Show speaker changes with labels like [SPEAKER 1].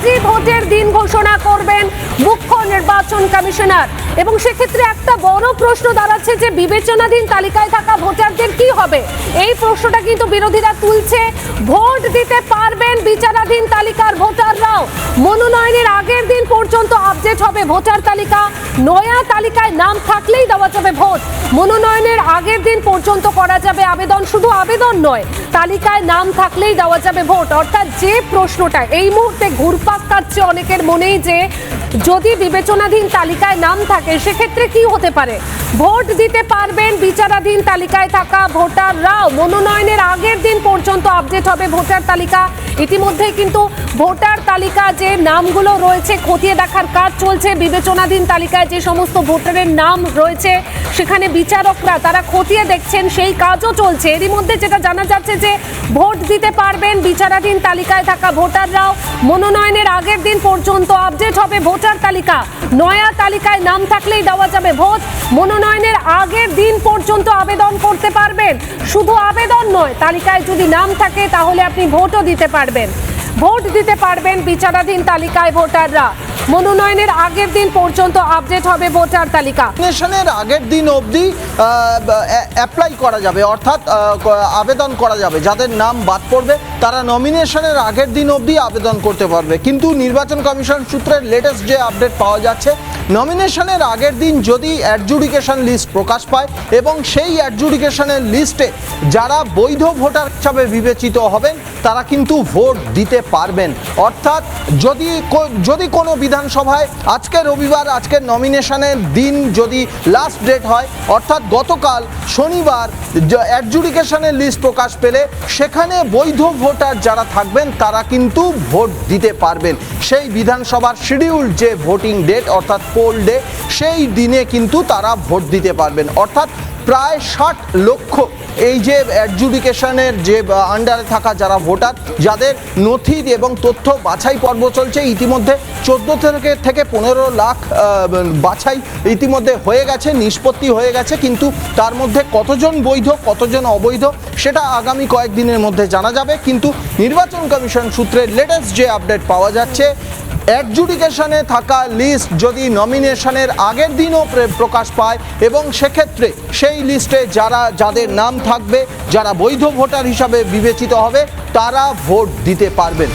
[SPEAKER 1] আজই ভোটের দিন ঘোষণা করবেন মুখ্য নির্বাচন কমিশনার। এবং সেক্ষেত্রে একটা বড় প্রশ্ন দাঁড়াচ্ছে যে বিবেচনাধীন তালিকায় থাকা ভোটারদের কি হবে। এই প্রশ্নটা কিন্তু বিরোধীরা তুলছে। ভোট দিতে পারবেন বিচারাধীন তালিকার ভোটাররাও। মনোনয়নের আগের দিন পর্যন্ত আপডেট হবে ভোটার তালিকা। নয়া তালিকায় নাম থাকলেই দেওয়া যাবে ভোট। মনোনয়নের আগের দিন পর্যন্ত করা যাবে আবেদন, শুধু আবেদন নয়, তালিকায় নাম থাকলেই দেওয়া যাবে ভোট। অর্থাৎ যে প্রশ্নটা এই মুহূর্তে ঘুরপাক খাচ্ছে অনেকের মনেই যে যদি বিবেচনাধীন তালিকায় নাম থাকে সেক্ষেত্রে কি হতে পারে। ভোট দিতে পারবেন বিচারাধীন তালিকায় থাকা ভোটাররাও। মনোনয়নের আগের দিন পর্যন্ত আপডেট হবে ভোটার তালিকা। ইতিমধ্যেই কিন্তু ভোটার তালিকা যে নামগুলো রয়েছে খতিয়ে দেখার কাজ চলছে। বিবেচনাধীন তালিকায় যে সমস্ত ভোটারের নাম রয়েছে সেখানে বিচারকরা তারা খতিয়ে দেখছেন, সেই কাজও চলছে। এরই মধ্যে যেটা জানা যাচ্ছে যে ভোট দিতে পারবেন বিচারাধীন তালিকায় থাকা ভোটাররাও। মনোনয়নের আগের দিন পর্যন্ত আপডেট হবে ভোটার তালিকা। নয়া তালিকায় নাম থাকলেই দেওয়া যাবে ভোট। মনোনয়নের আগের দিন পর্যন্ত আবেদন করতে পারবেন। শুধু আবেদন নয়, তালিকায় যদি নাম থাকে তাহলে আপনি ভোটও দিতে পারবেন। ভোট দিতে পারবেন বিচারাধীন তালিকায় ভোটাররা। মনোনয়নের আগের দিন পর্যন্ত আপডেট হবে ভোটার তালিকা।
[SPEAKER 2] নমিনেশনের আগের দিন অবধি অ্যাপ্লাই করা যাবে, অর্থাৎ আবেদন করা যাবে। যাদের নাম বাদ পড়বে তারা নমিনেশনের আগের দিন অবধি আবেদন করতে পারবে। কিন্তু নির্বাচন কমিশন সূত্রের লেটেস্ট যে আপডেট পাওয়া যাচ্ছে, নমিনেশনের আগের দিন যদি অ্যাডজুডিকেশন লিস্ট প্রকাশ পায় এবং সেই অ্যাডজুডিকেশনের লিস্টে যারা বৈধ ভোটার হিসাবে বিবেচিত হবেন তারা কিন্তু ভোট দিতে পারবেন। অর্থাৎ যদি কোনো বিধানসভায় আজকে রবিবার, আজকের নমিনেশনের দিন যদি লাস্ট ডেট হয়, অর্থাৎ গতকাল শনিবার অ্যাডজুডিকেশনের লিস্ট প্রকাশ পেলে সেখানে বৈধ ভোটার যারা থাকবেন তারা কিন্তু ভোট দিতে পারবেন। সেই বিধানসভার শিডিউল যে ভোটিং ডেট অর্থাৎ পোল ডে, সেই দিনে কিন্তু তারা ভোট দিতে পারবেন। অর্থাৎ প্রায় 60 লক্ষ এই যে অ্যাডজুডিকেশনের যে আন্ডারে থাকা যারা ভোটার, যাদের নথি এবং তথ্য বাছাই পর্ব চলছে, ইতিমধ্যে 14 থেকে 15 লাখ বাছাই ইতিমধ্যে হয়ে গেছে, নিষ্পত্তি হয়ে গেছে। কিন্তু তার মধ্যে কতজন বৈধ কতজন অবৈধ সেটা আগামী কয়েকদিনের মধ্যে জানা যাবে। কিন্তু নির্বাচন কমিশন সূত্রে লেটেস্ট যে আপডেট পাওয়া যাচ্ছে, অ্যাডজুডিকেশনে থাকা লিস্ট যদি নমিনেশনের আগের দিনও প্রকাশ পায় এবং সেক্ষেত্রে সেই লিস্টে যাদের নাম থাকবে, যারা বৈধ ভোটার হিসাবে বিবেচিত হবে, তারা ভোট দিতে পারবেন।